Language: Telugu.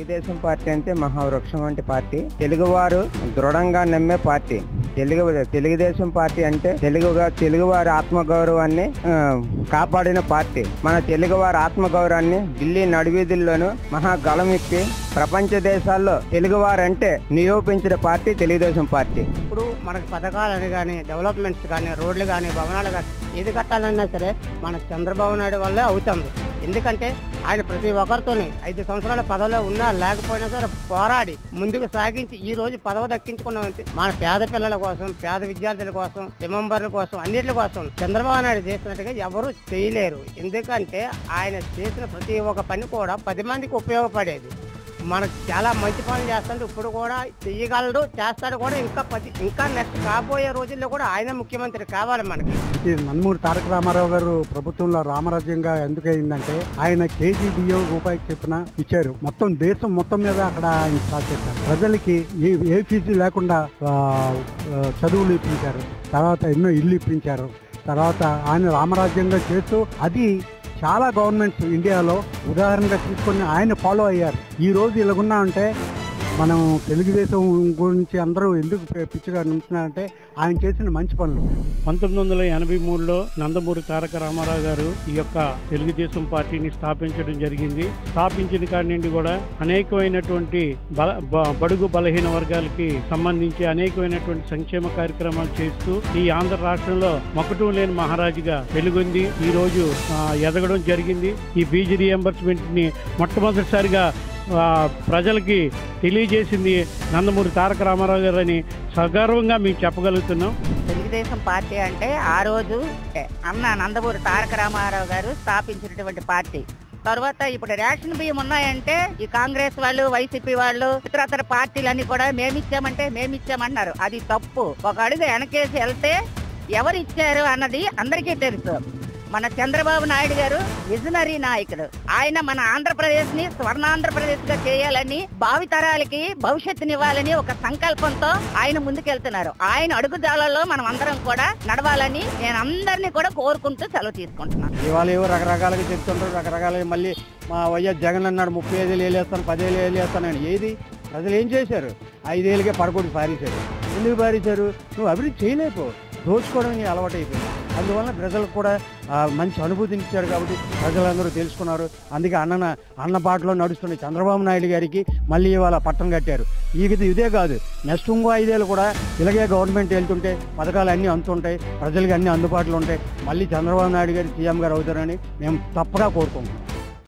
తెలుగుదేశం పార్టీ అంటే మహావృక్షం వంటి పార్టీ. తెలుగువారు దృఢంగా నమ్మే పార్టీ. తెలుగుదేశం పార్టీ అంటే తెలుగువారి ఆత్మగౌరవాన్ని కాపాడిన పార్టీ. మన తెలుగువారి ఆత్మగౌరవాన్ని ఢిల్లీ నడివీధుల్లోనూ మహా గళమిప్పి ప్రపంచ దేశాల్లో తెలుగువారంటే నిరూపించిన పార్టీ తెలుగుదేశం పార్టీ. ఇప్పుడు మనకు పథకాలని కానీ, డెవలప్మెంట్స్ కానీ, రోడ్లు కానీ, భవనాలు కానీ ఏది కట్టాలన్నా సరే మన చంద్రబాబు నాయుడు వల్లే అవుతుంది. ఎందుకంటే ఆయన ప్రతి ఒక్కరితోని 5 సంవత్సరాల పదవిలో ఉన్నా లేకపోయినా సరే పోరాడి ముందుకు సాగించి ఈ రోజు పదవి దక్కించుకున్నామంటే మన పేద పిల్లల కోసం, పేద విద్యార్థుల కోసం, రిమెంబర్ల కోసం, అన్నిటి కోసం చంద్రబాబు నాయుడు చేసినట్టుగా ఎవరు చేయలేరు. ఎందుకంటే ఆయన చేసిన ప్రతి ఒక్క పని కూడా 10 మందికి ఉపయోగపడేది. మనకు చాలా మంచి పనులు చేస్తాడు. ఇప్పుడు కూడా చెయ్యగలడు, చేస్తాడు కూడా. ఇంకా నెక్స్ట్ కాబోయే రోజుల్లో కూడా ఆయన ముఖ్యమంత్రి కావాలి మనకి. నందమూరి తారక రామారావు గారు ప్రభుత్వంలో రామరాజ్యంగా ఎందుకు అయిందంటే ఆయన కేజీ బియ్యం రూపాయికి చెప్పిన ఇచ్చారు. మొత్తం దేశం మొత్తం మీద అక్కడ ఆయన స్టార్ట్ చేశారు. ప్రజలకి ఏ ఫీజు లేకుండా చదువులు ఇప్పించారు. తర్వాత ఎన్నో ఇల్లు ఇప్పించారు. తర్వాత ఆయన రామరాజ్యంగా చేస్తూ అది చాలా గవర్నమెంట్స్ ఇండియాలో ఉదాహరణగా తీసుకొని ఆయన ఫాలో అయ్యారు. ఈ రోజు ఇలాగున్నా అంటే మనం తెలుగుదేశం గురించి అందరూ ఎందుకు పిచ్చిగా నిలుస్తున్నారంటే ఆయన చేసిన మంచి పనులు. 1983లో నందమూరి తారక రామారావు గారు ఈ యొక్క తెలుగుదేశం పార్టీని స్థాపించడం జరిగింది. స్థాపించిన కాడి నుండి కూడా అనేకమైనటువంటి బడుగు బలహీన వర్గాలకి సంబంధించి అనేకమైనటువంటి సంక్షేమ కార్యక్రమాలు చేస్తూ ఈ ఆంధ్ర రాష్ట్రంలో మొక్కటం లేని మహారాజుగా వెలుగొంది ఈ రోజు ఎదగడం జరిగింది. ఈ ఫీజు రియంబర్స్మెంట్ ని మొట్టమొదటిసారిగా ప్రజలకి తెలియజేసింది నందమూరి తారక రామారావు గారు అని సగర్వంగా మేము చెప్పగలుగుతున్నాం. తెలుగుదేశం పార్టీ అంటే ఆ రోజు నందమూరి తారక రామారావు గారు స్థాపించినటువంటి పార్టీ. తర్వాత ఇప్పుడు రేషన్ బియ్యం ఉన్నాయంటే ఈ కాంగ్రెస్ వాళ్ళు, వైసీపీ వాళ్ళు, ఇతర పార్టీలన్నీ కూడా మేమిచ్చామన్నారు. అది తప్పు. ఒక అడుగు వెనకేసి వెళ్తే ఎవరు ఇచ్చారు అన్నది అందరికీ తెలుసు. మన చంద్రబాబు నాయుడు గారు విజనరీ నాయకుడు. ఆయన మన ఆంధ్రప్రదేశ్ ని స్వర్ణాంధ్రప్రదేశ్ గా చేయాలని, భావితరాలకి భవిష్యత్తునివ్వాలని ఒక సంకల్పంతో ఆయన ముందుకెళ్తున్నారు. ఆయన అడుగుజాడల్లో మనం అందరం కూడా నడవాలని నేను అందరినీ కూడా కోరుకుంటూ సెలవు తీసుకుంటున్నాను. ఇవాళ రకరకాలుగా చెప్తుంటారు, రకరకాలుగా మళ్ళీ మా వైఎస్ జగన్ అన్నాడు 35 ఏళ్ళు వేస్తాను, 10 ఏళ్ళు వేస్తానని. ఏది ప్రజలు ఏం చేశారు? 5 ఏళ్ళకే పడకొట్టి పారేశారు. ఎందుకు పారేశారు? నువ్వు అభివృద్ధి చేయలేపో, దోచుకోవడం నీ అలవాటు అయిపోయింది. అందువల్ల ప్రజలకు కూడా మంచి అనుభూతిని ఇచ్చారు కాబట్టి ప్రజలందరూ తెలుసుకున్నారు. అందుకే అన్న బాటలో నడుస్తున్న చంద్రబాబు నాయుడు గారికి మళ్ళీ ఇవాళ పట్టం కట్టారు. ఇదే కాదు, నెక్స్ట్ ఇంకో 5 ఏళ్ళు కూడా ఇలాగే గవర్నమెంట్ వెళ్తుంటే పథకాలు అన్నీ అందుతుంటాయి, ప్రజలకి అన్ని అందుబాటులో ఉంటాయి. మళ్ళీ చంద్రబాబు నాయుడు గారు సీఎం గారు అవుతారని మేము తప్పగా కోరుకుంటున్నాం.